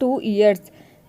2 years،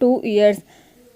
2 years،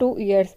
2 years،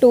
2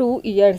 2 years،